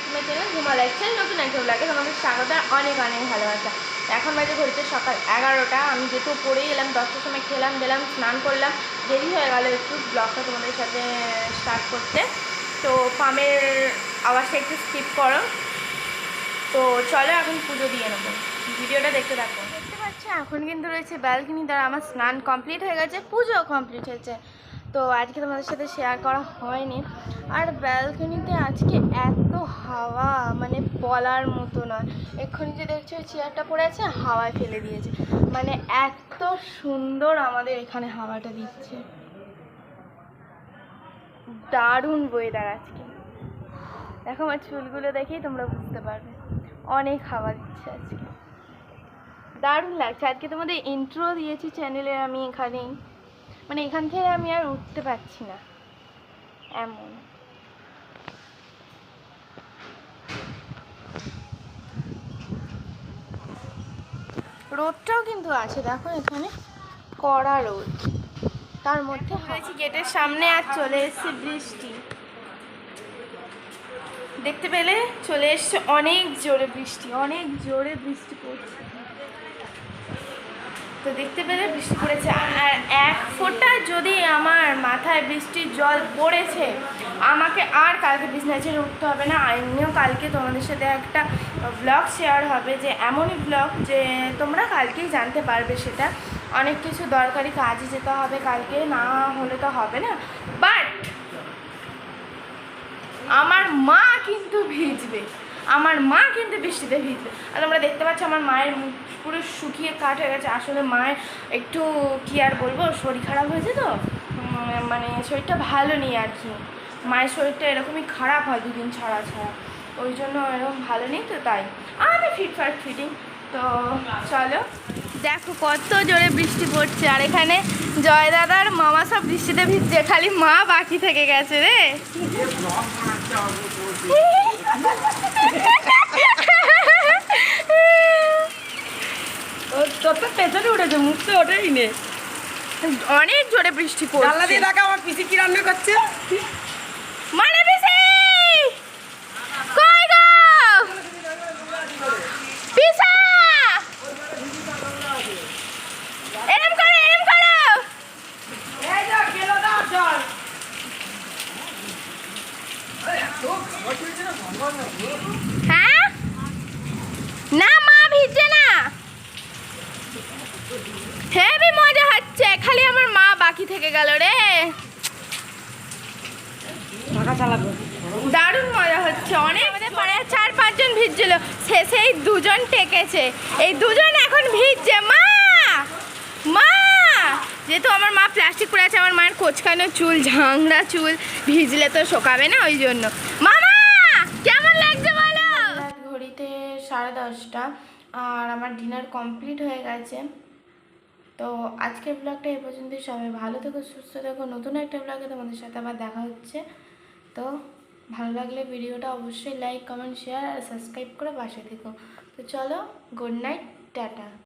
To my channel Jhuma lifestyle. নতুন একটা ব্লগে তোমাদের স্বাগত, অনেক অনেক ভালোবাসা। এখন বাজে ঘড়িতে সকাল 11টা। আমি যেহেতু পড়েই এলাম, 10টার সময় খেলাম দিলাম, স্নান করলাম, দেরি হয়ে গেল একটু ব্লগটা তোমাদের সাথে স্টার্ট করতে। তো পামের আওয়াজটা একটু স্কিপ করো। তো চলো এখন পুজো দিয়ে নেবো, ভিডিওটা দেখতে থাকো। দেখতে পাচ্ছি এখন কিন্তু রয়েছে ব্যালকনি দ্বারা আমার স্নান কমপ্লিট হয়ে গেছে, পুজো কমপ্লিট হয়েছে। তো আজকে তোমাদের সাথে শেয়ার করা হয়নি। আর ব্যালকনিতে আজকে এত হাওয়া, মানে বলার মতো নয়। এক্ষুনি যে দেখছো ওই চেয়ারটা পড়ে আছে, হাওয়ায় ফেলে দিয়েছে। মানে এত সুন্দর আমাদের এখানে হাওয়াটা দিচ্ছে, দারুণ ওয়েদার আজকে। দেখো আমার চুলগুলো দেখেই তোমরা বুঝতে পারবে, অনেক হাওয়া দিচ্ছে আজকে, দারুণ লাগছে। আজকে তোমাদের ইন্ট্রো দিয়েছি চ্যানেলে, আমি এখানেই, মানে এখান থেকে আমি আর উঠতে পারছি না এমন। রোদটাও কিন্তু আছে, দেখো এখানে কড়া রোদ, তার মধ্যে হয়েছি গেটের সামনে আর চলে এসছে বৃষ্টি। দেখতে পেলে চলে এসছে অনেক জোরে বৃষ্টি, অনেক জোরে বৃষ্টি পড়ছে। তো দেখতে পেলে বৃষ্টি পড়েছে, আর এক ফোঁটা যদি আমার মাথায় বৃষ্টির জল পড়েছে, আমাকে আর কালকে বিছানা ছেড়ে উঠতে হবে না। এমনিও কালকে তোমাদের সাথে একটা ব্লগ শেয়ার হবে, যে এমনই ব্লগ যে তোমরা কালকেই জানতে পারবে। সেটা অনেক কিছু দরকারি কাজে যেতে হবে কালকে, না হলে তো হবে না। বাট আমার মা কিন্তু ভিজবে, আমার মা কিন্তু বৃষ্টিতে ভিজবে। আর তোমরা দেখতে পাচ্ছ আমার মায়ের মুখ পুরো শুকিয়ে কাঠ হয়ে গেছে। আসলে মায়ের একটু কী আর বলবো, শরীর খারাপ হয়েছে, তো মানে শরীরটা ভালো নেই আর কি। মায়ের শরীরটা এরকমই খারাপ হয় দুদিন ছাড়া ছাড়া, ওই জন্য এরকম ভালো নেই। তো তাই আমি ফিটফাট ফিটিং। তো চলো, দেখো কত জোরে বৃষ্টি পড়ছে, আর এখানে জয় দাদার মামা সব বৃষ্টিতে ভিজছে, খালি মা বাকি থেকে গেছে রে। তোর তো পেছনে উঠেছে, মুখ তো ওঠেই নে। অনেক জোরে বৃষ্টি পড়ছে। জানলা দিয়ে দেখা আমার পিসি কি রান্না করছে। মানে পিসি কই গো, পিসা এরম করো, এরম করো। এই যা গেলো দাও চল। হ্যাঁ না, মা ভিজছে না, হেবি মজা হচ্ছে, খালি আমার মা বাকি থেকে গেল রে। টাকা চালাবো, দারুণ মজা হচ্ছে অনেক। আমাদের পরে 4-5 জন ভিজছিল, শেষেই 2 জন টেকেছে, এই 2 জন এখন ভিজছে। মা মা যেহেতু আমার মা প্লাস্টিক পরে আছে, আমার মায়ের কোচকানো চুল, ঝাংড়া চুল, ভিজলে তো শোকাবে না, ওই জন্য। মামা কেমন লাগছে বলো। ঘড়িতে 10:30, আর আমার ডিনার কমপ্লিট হয়ে গেছে। তো আজকের ব্লগটা এই পর্যন্তই। সবাই ভালো থেকো, সুস্থ থেকো। নতুন একটা ব্লগে তোমাদের সাথে আবার দেখা হচ্ছে। তো ভালো লাগলে ভিডিওটা অবশ্যই লাইক, কমেন্ট, শেয়ার আর সাবস্ক্রাইব করে পাশে থেকো। তো চলো, গুড নাইট, টাটা।